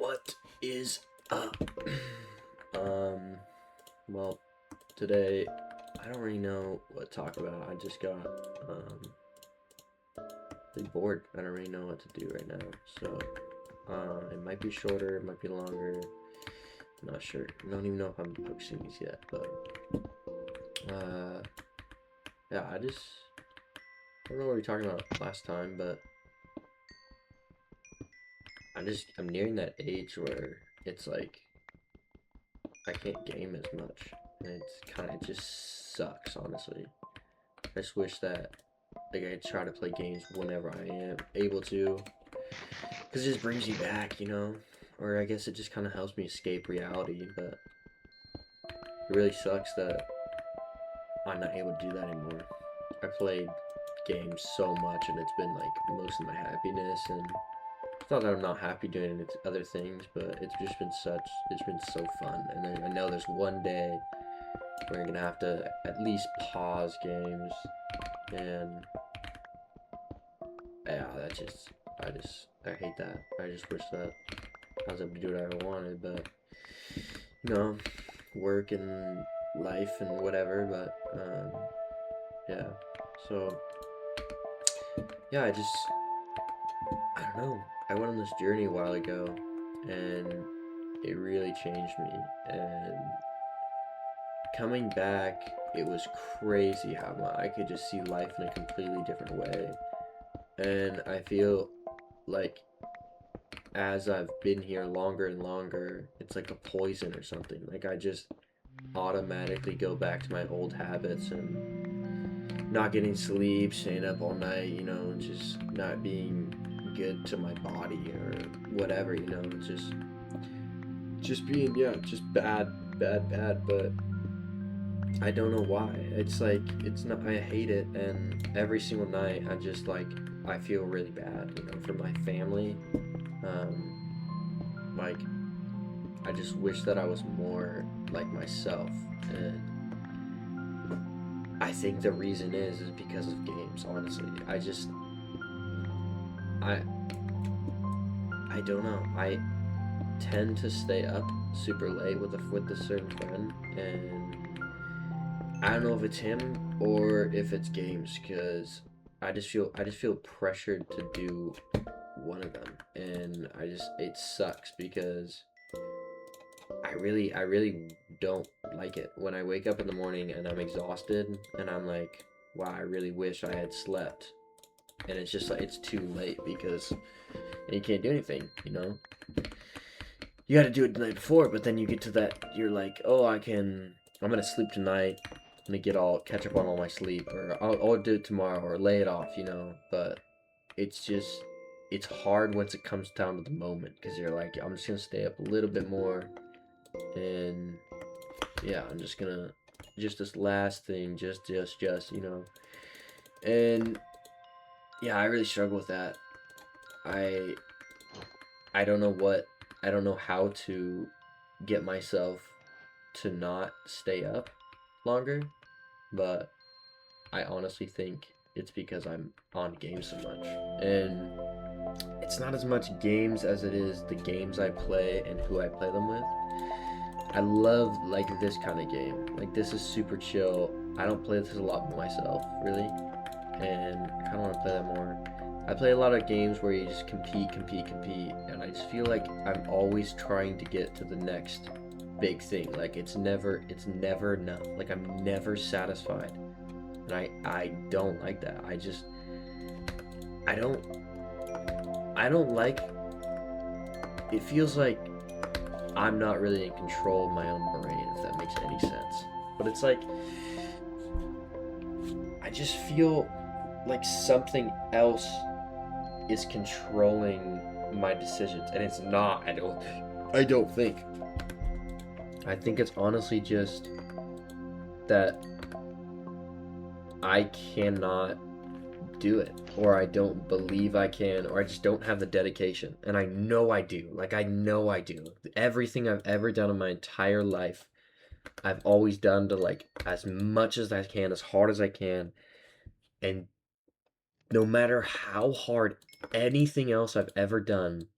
What is up? um, well, today I don't really know what to talk about. I just got really bored. I don't really know what to do right now. So, it might be shorter, it might be longer. I'm not sure. I don't even know if I'm posting these yet, but yeah, I don't know what we were talking about last time, but I'm nearing that age where it's like I can't game as much, and it just sucks, honestly. I just wish that like I try to play games whenever I am able to, because it just brings me back, Or I guess it just kind of helps me escape reality, but it really sucks that I'm not able to do that anymore. I played games so much, and it's been like most of my happiness, and it's not that I'm not happy doing other things, but it's been so fun, and then I know there's one day we're gonna have to at least pause games, and yeah, I hate that. I just wish that I was able to do whatever I wanted, but you know, work and life and whatever. But yeah. So yeah, I don't know. I went on this journey a while ago, and it really changed me. And coming back, it was crazy how much I could just see life in a completely different way. And I feel like as I've been here longer and longer, it's like a poison or something. Like I just automatically go back to my old habits and not getting sleep, staying up all night, just not being good to my body or whatever, just being just bad, but I don't know why. It's like it's not I hate it, and every single night I feel really bad, for my family. Like I just wish that I was more like myself, and I think the reason is because of games. Honestly, I I don't know. I tend to stay up super late with a certain friend, and I don't know if it's him or if it's games, because I just feel pressured to do one of them, and it sucks because I really don't like it when I wake up in the morning and I'm exhausted and I'm like, wow, I really wish I had slept. And it's just like it's too late because you can't do anything, You got to do it the night before, but then you get to that you're like, "Oh, I'm going to sleep tonight. I'm going to catch up on all my sleep, or I'll do it tomorrow or lay it off, But it's just it's hard once it comes down to the moment because you're like, I'm just going to stay up a little bit more, and yeah, I'm just gonna just this last thing, and yeah, I really struggle with that. I I don't know what I don't know how to get myself to not stay up longer, but I honestly think it's because I'm on games so much, and it's not as much games as it is the games I play and who I play them with. I love like this kind of game. Like this is super chill. I don't play this a lot myself, really, and I kind of want to play that more. I play a lot of games where you just compete, and I just feel like I'm always trying to get to the next big thing. Like it's never enough. Like I'm never satisfied, and I don't like that. I don't I don't like. It feels like I'm not really in control of my own brain, if that makes any sense. But it's like I just feel like something else is controlling my decisions, and it's not. I don't think. I think it's honestly just that I cannot do it, or I don't believe I can, or I just don't have the dedication. And I know I do. Like I know I do. Everything I've ever done in my entire life, I've always done to like as much as I can, as hard as I can, and no matter how hard anything else I've ever done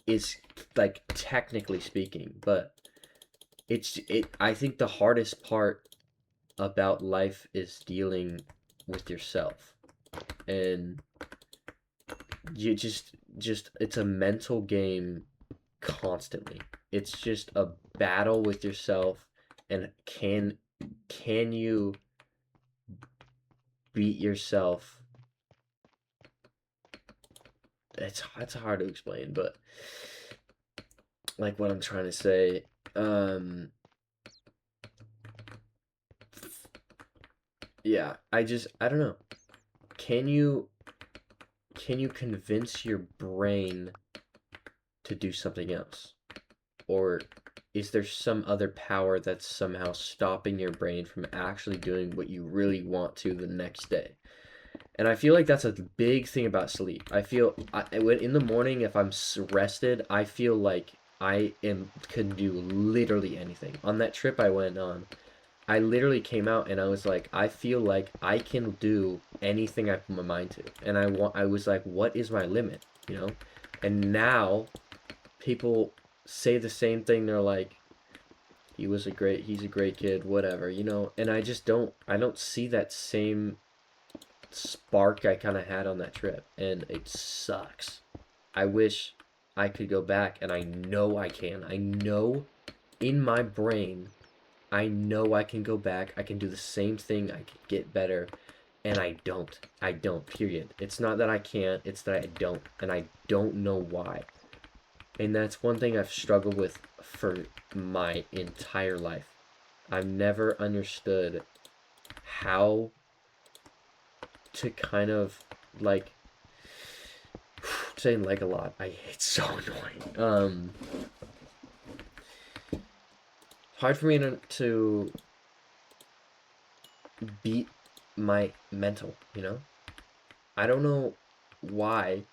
is like technically speaking, but I think the hardest part about life is dealing with yourself. And you just it's a mental game constantly. It's just a battle with yourself, and can you beat yourself? It's hard to explain, but like what I'm trying to say, um yeah, I don't know. Can you convince your brain to do something else? Or is there some other power that's somehow stopping your brain from actually doing what you really want to the next day? And I feel like that's a big thing about sleep. In the morning, if I'm rested, I feel like can do literally anything. On that trip I went on, I literally came out and I was like, I feel like I can do anything I put my mind to. And I was like, what is my limit? You know? And now people say the same thing. They're like, he's a great kid, whatever, you know? And I don't see that same spark I kind of had on that trip, and it sucks. I wish I could go back, and I know I can. I know in my brain, I know I can go back. I can do the same thing. I can get better, and I don't. I don't, period. It's not that I can't, it's that I don't, and I don't know why. And that's one thing I've struggled with for my entire life. I've never understood how to kind of like saying like a lot. It's so annoying. Hard for me to beat my mental, you know? I don't know why.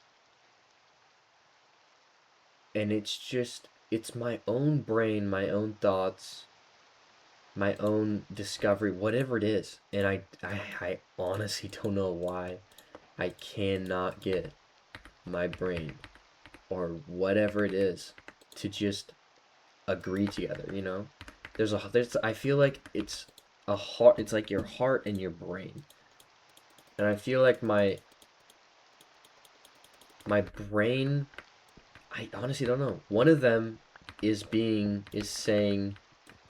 And it's my own brain, my own thoughts, my own discovery, whatever it is. And I honestly don't know why I cannot get my brain or whatever it is to just agree together, you know? I feel like it's like your heart and your brain. And I feel like my brain, I honestly don't know. One of them is saying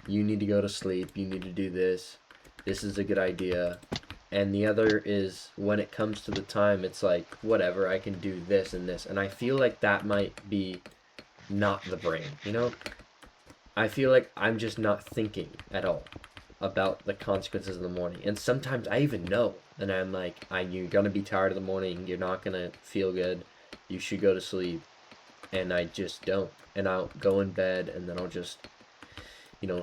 you need to go to sleep, you need to do this. This is a good idea. And the other is when it comes to the time, it's like whatever, I can do this and this. And I feel like that might be not the brain, you know? I feel like I'm just not thinking at all about the consequences in the morning. And sometimes I even know. And I'm like, you're going to be tired in the morning. You're not going to feel good. You should go to sleep. And I just don't. And I'll go in bed and then I'll just,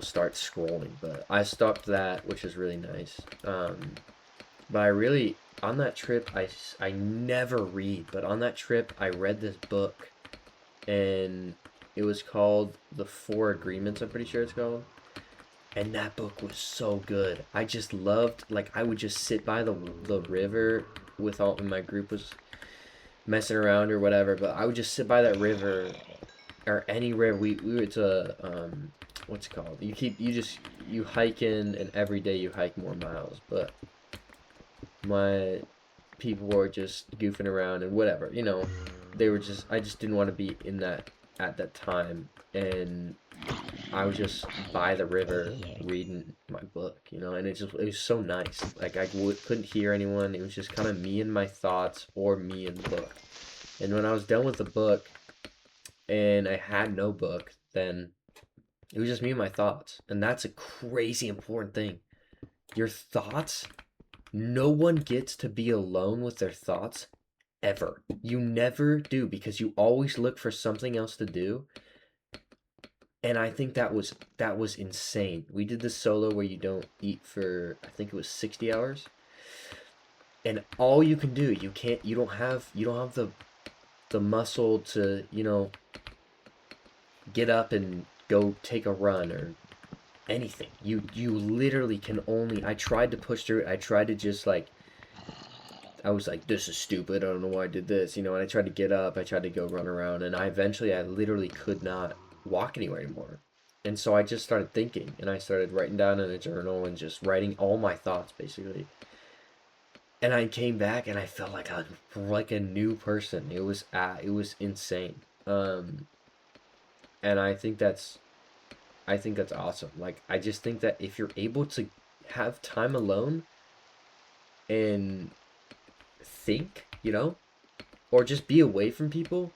start scrolling. But I stopped that, which is really nice. But on that trip, I never read. But on that trip, I read this book. And it was called The Four Agreements, I'm pretty sure it's called. And that book was so good. I just loved, like, I would just sit by the river when my group was messing around or whatever, but I would just sit by that river or any river. We went to, what's it called? You hike in, and every day you hike more miles, but my people were just goofing around and whatever, I just didn't want to be in that at that time, and I was just by the river reading my book, and it was so nice. Like couldn't hear anyone. It was just kind of me and my thoughts, or me and the book. And when I was done with the book and I had no book, then it was just me and my thoughts. And that's a crazy important thing. Your thoughts, no one gets to be alone with their thoughts ever. You never do, because you always look for something else to do. And I think that was insane. We did the solo where you don't eat for, I think it was 60 hours. And all you can do, you don't have the muscle to, get up and go take a run or anything. You literally can only, I tried to push through it. I tried to just like I was like, this is stupid. I don't know why I did this, you know. And I tried to get up. I tried to go run around, and I literally could not walk anywhere anymore. And so I just started thinking, and I started writing down in a journal and just writing all my thoughts basically. And I came back, and I felt like a new person. It was insane. Um, and I think that's awesome. Like I just think that if you're able to have time alone and think, you know, or just be away from people,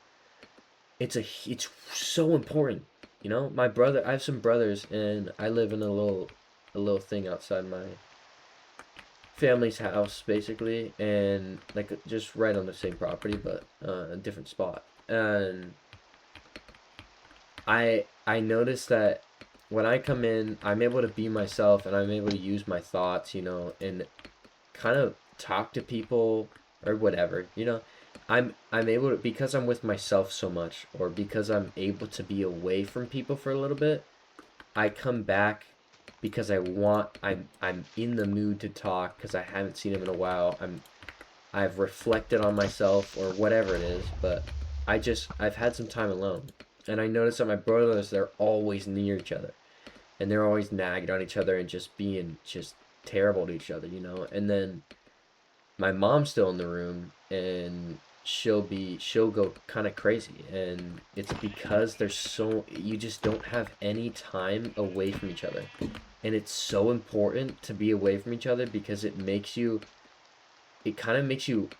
it's so important. You know, I have some brothers, and I live in a little thing outside my family's house, basically, and like just right on the same property, but a different spot. And I noticed that when I come in, I'm able to be myself, and I'm able to use my thoughts, you know, and kind of talk to people or whatever, you know. I'm able to, because I'm with myself so much, or because I'm able to be away from people for a little bit. I come back because I'm in the mood to talk because I haven't seen him in a while. I've reflected on myself or whatever it is, but I've had some time alone. And I notice that my brothers, they're always near each other, and they're always nagging on each other and just being just terrible to each other, you know. And then my mom's still in the room, and she'll go kind of crazy, and it's because you just don't have any time away from each other. And it's so important to be away from each other because it kind of makes you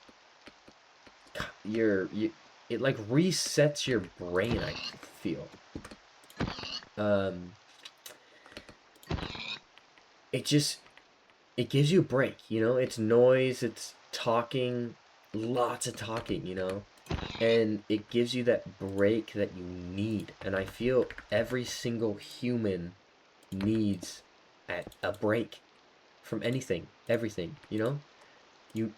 it like resets your brain, I feel. um it just it gives you a break, you know. It's noise, it's talking, lots of talking, you know, and it gives you that break that you need. And I feel every single human needs a break from anything, everything, you know.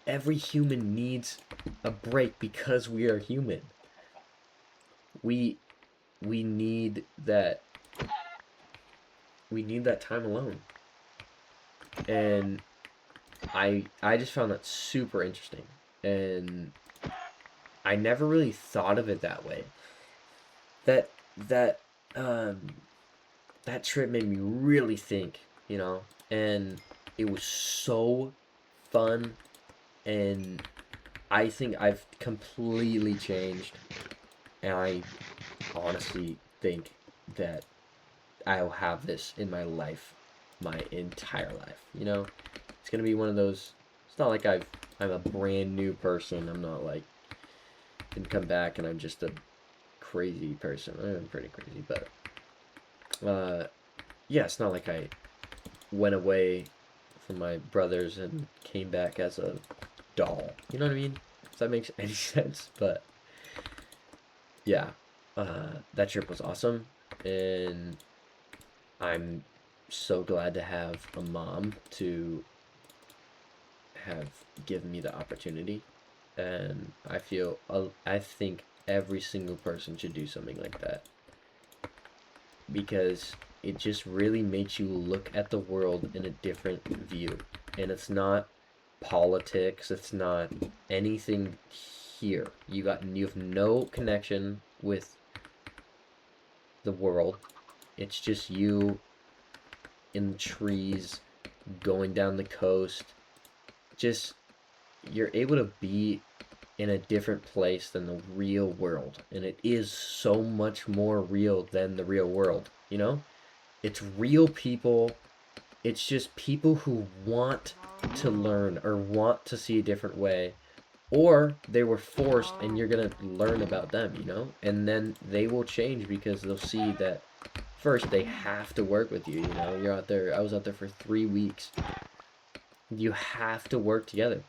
Every human needs a break because we are human. We we need that we need that time alone. And I just found that super interesting, and I never really thought of it that way. That that um that trip made me really think, you know, and it was so fun. And I think I've completely changed, and I honestly think that I'll have this in my life, my entire life. You know, it's gonna be one of those. It's not like I'm a brand new person. I'm not like and come back and I'm just a crazy person. I'm pretty crazy, but yeah, it's not like I went away from my brothers and came back as a doll. You know what I mean? If that makes any sense. But yeah, that trip was awesome, and I'm so glad to have a mom to have given me the opportunity. And I think every single person should do something like that, because it just really makes you look at the world in a different view. And it's not politics, it's not anything here. You have no connection with the world. It's just you in the trees, going down the coast. Just you're able to be in a different place than the real world, and it is so much more real than the real world, you know. It's real people. It's just people who want to learn or want to see a different way, or they were forced, and you're gonna learn about them, you know. And then they will change because they'll see that first they have to work with you, you know. You're out there. I was out there for 3 weeks. You have to work together.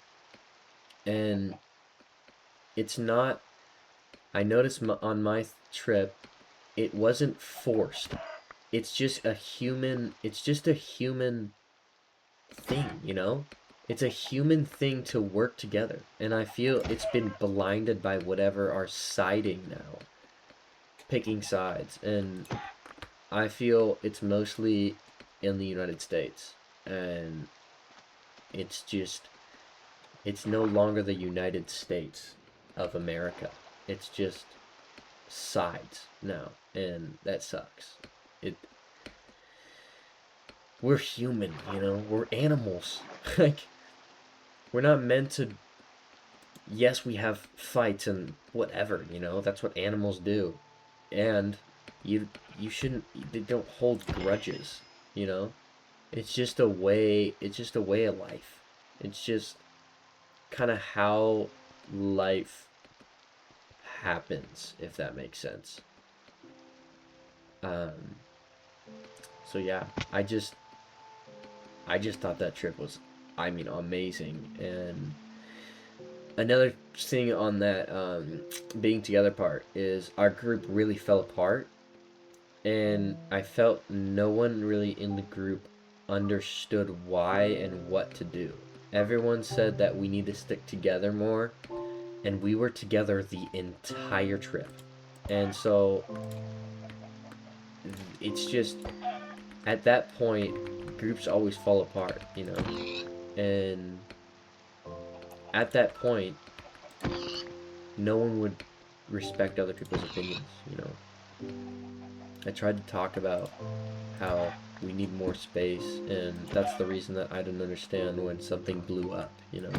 And it's not, I noticed on my trip, it wasn't forced. It's just a human thing, you know? It's a human thing to work together. And I feel it's been blinded by whatever are siding now, picking sides. And I feel it's mostly in the United States. And it's just it's no longer the United States of America. It's just sides now, and that sucks. It We're human, you know? We're animals. Like, we're not meant to. Yes, we have fights and whatever, you know? That's what animals do. And you you shouldn't they don't hold grudges, you know? It's just a way of life. It's just kind of how life happens, if that makes sense. Um so yeah, I just thought that trip was, I mean, amazing. And another thing on that being together part is our group really fell apart, and I felt no one really in the group understood why and what to do. Everyone said that we need to stick together more, and we were together the entire trip. And so it's just at that point, groups always fall apart, you know? And at that point, no one would respect other people's opinions, you know? I tried to talk about how we need more space, and that's the reason that I didn't understand when something blew up, you know?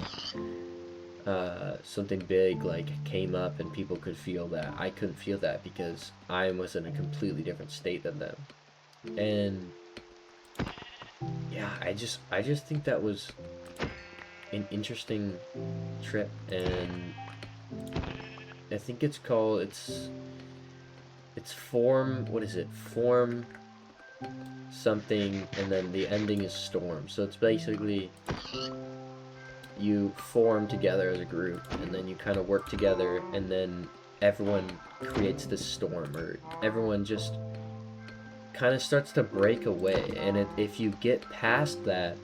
Something big like came up and people could feel that. I couldn't feel that because I was in a completely different state than them. And yeah, I just think that was an interesting trip, and I think it's form, what is it? Form something, and then the ending is storm. So it's basically you form together as a group, and then you kind of work together, and then everyone creates this storm, or everyone just kind of starts to break away. And if you get past that,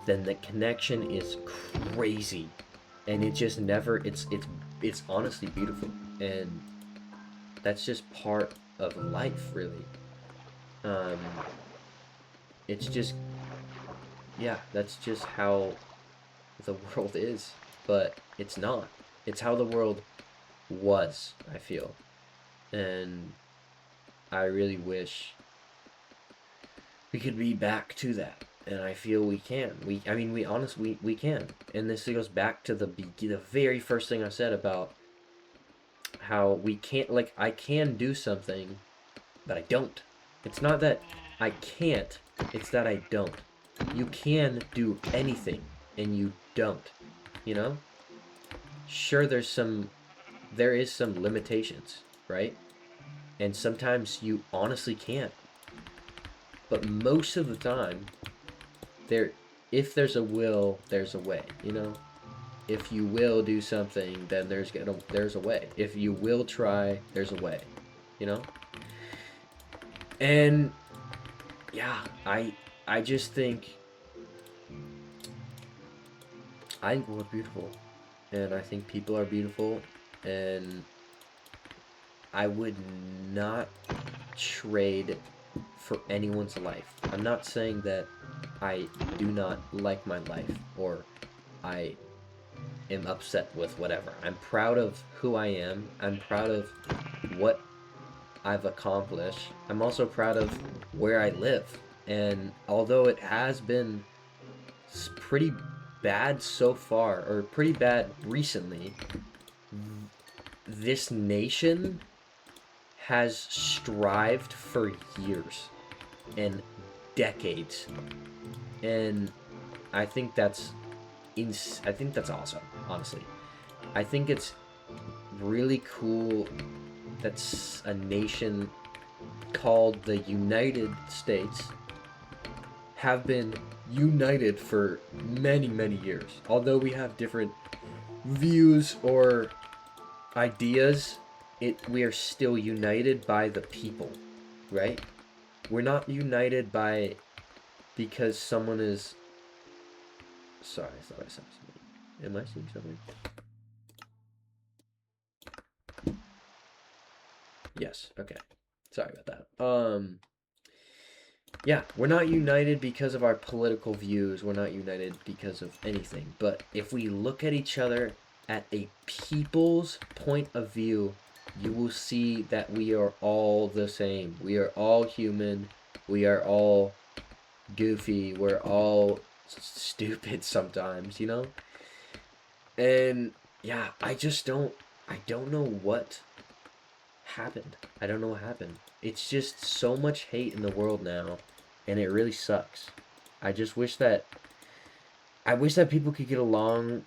then the connection is crazy, and it just never. It's honestly beautiful, and that's just part of life, really. Um, it's just, yeah, that's just how the world is, but it's not. It's how the world was, I feel. And I really wish we could be back to that. And I feel we can. I mean, we honestly, we can. And this goes back to the very first thing I said about how we can't, like, I can do something, but I don't. It's not that I can't, it's that I don't. You can do anything, and you don't. You know? Sure, there is some limitations, right? And sometimes you honestly can't. But most of the time, there if there's a will, there's a way, you know? If you will do something, then there's a way. If you will try, there's a way, you know? And yeah, I just think we're beautiful, and I think people are beautiful, and I would not trade for anyone's life. I'm not saying that I do not like my life, or I am upset with whatever. I'm proud of who I am. I'm proud of what I've accomplished. I'm also proud of where I live. And although it has been pretty bad so far, or pretty bad recently, this nation has strived for years and decades. And I think I think that's awesome, honestly. I think it's really cool that a nation called the United States have been united for many, many years. Although we have different views or ideas, we are still united by the people, right? We're not united by because someone is. Sorry, I thought I saw something. Am I seeing something? Yes. Okay. Sorry about that. Yeah, we're not united because of our political views. We're not united because of anything. But if we look at each other at a people's point of view, you will see that we are all the same. We are all human. We are all goofy. We're all stupid sometimes, you know? And yeah, I don't know what happened. I don't know what happened. It's just so much hate in the world now, and it really sucks. I just wish that I wish that people could get along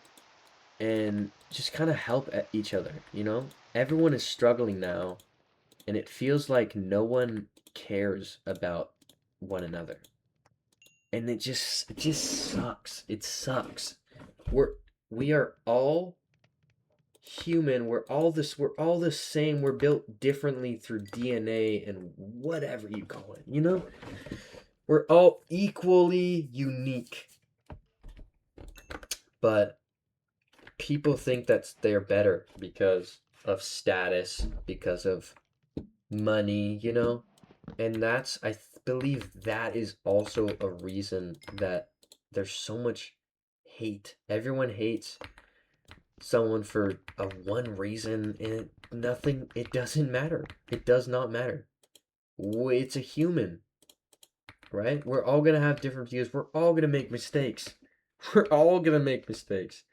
and just kind of help each other, you know? Everyone is struggling now, and it feels like no one cares about one another. And it just sucks. It sucks. We're we are all human. We're all the same. We're built differently through DNA and whatever you call it, you know? We're all equally unique. But people think that they're better because of status, because of money, you know? And believe that is also a reason that there's so much hate. Everyone hates someone for a one reason, and it doesn't matter. It does not matter. It's a human, right? We're all gonna have different views. We're all gonna make mistakes. We're all gonna make mistakes.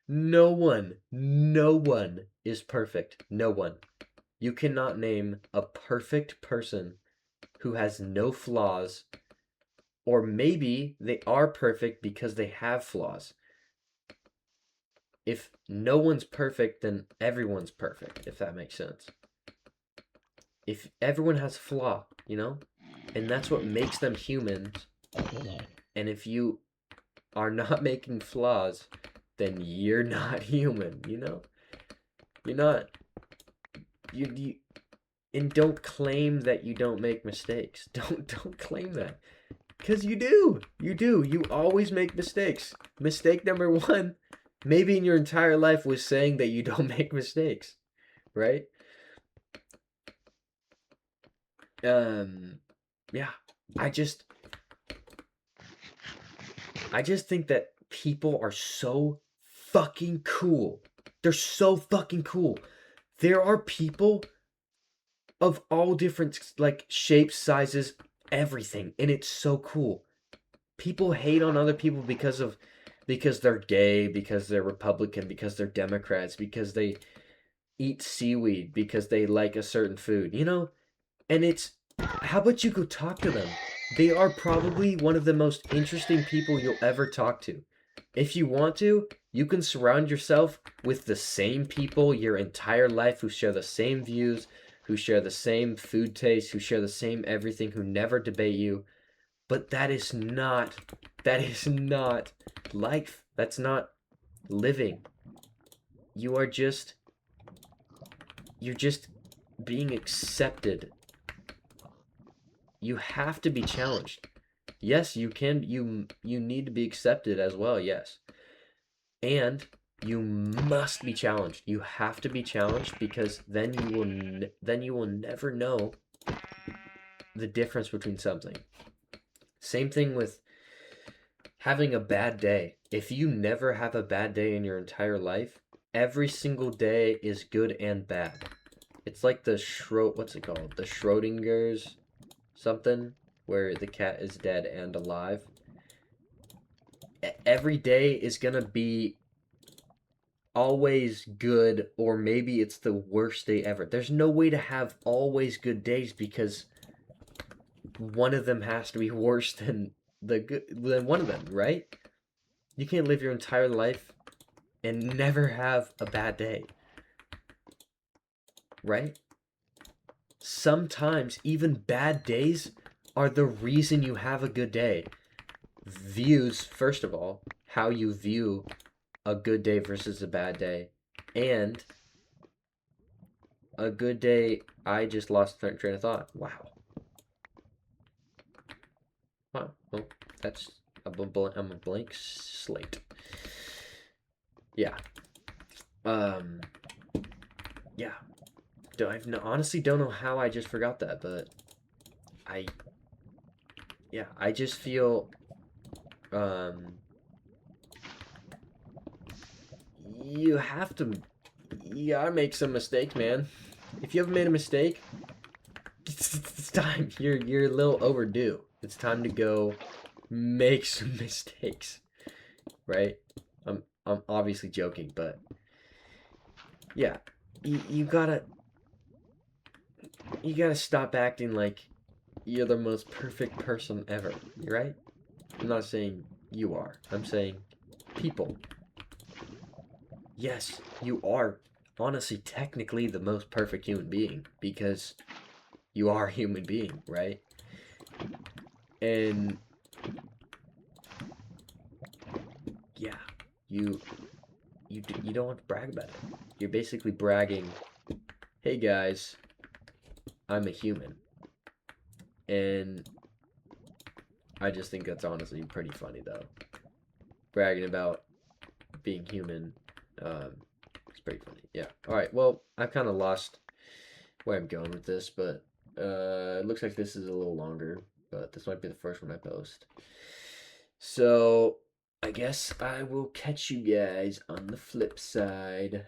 No one is perfect. No one. You cannot name a perfect person who has no flaws, or maybe they are perfect because they have flaws. If no one's perfect, then everyone's perfect, if that makes sense. If everyone has flaw, you know? And that's what makes them humans. And if you are not making flaws, then you're not human, you know? You're not you and don't claim that you don't make mistakes. Don't claim that. Cuz you do. You do. You always make mistakes. Mistake number 1 maybe in your entire life was saying that you don't make mistakes, right? Um yeah. I just I just think that people are so fucking cool. They're so fucking cool. There are people of all different like shapes, sizes, everything, and it's so cool. People hate on other people because they're gay, because they're Republican, because they're Democrats, because they eat seaweed, because they like a certain food, you know? And it's how about you go talk to them? They are probably one of the most interesting people you'll ever talk to. If you want to, you can surround yourself with the same people your entire life who share the same views, who share the same food taste, who share the same everything, who never debate you. But that is not life. That's not living. You are just, you're just being accepted. You have to be challenged. Yes, you need to be accepted as well, yes. And you must be challenged. You have to be challenged because then you will never know the difference between something. Same thing with having a bad day. If you never have a bad day in your entire life, every single day is good and bad. It's like what's it called? The Schrodinger's something where the cat is dead and alive. Every day is going to be always good, or maybe it's the worst day ever. There's no way to have always good days because one of them has to be worse than one of them, right? You can't live your entire life and never have a bad day, right? Sometimes even bad days are the reason you have a good day. Views, first of all, how you view a good day versus a bad day, and a good day. I just lost train of thought. Wow. Wow. Well, I'm a blank slate. Yeah. Um. Yeah. Honestly don't know how I just forgot that, but I yeah, I just feel um you have to you gotta make some mistakes, man. If you haven't made a mistake, it's time. You're a little overdue. It's time to go make some mistakes, right? I'm obviously joking, but yeah, you gotta stop acting like you're the most perfect person ever, right? I'm not saying you are. I'm saying people. Yes, you are honestly technically the most perfect human being because you are a human being, right? And yeah, you you don't want to brag about it. You're basically bragging, "Hey guys, I'm a human." And I just think that's honestly pretty funny though. Bragging about being human, um, it's pretty funny. Yeah. All right. Well, I've kind of lost where I'm going with this, but it looks like this is a little longer, but this might be the first one I post. So I guess I will catch you guys on the flip side.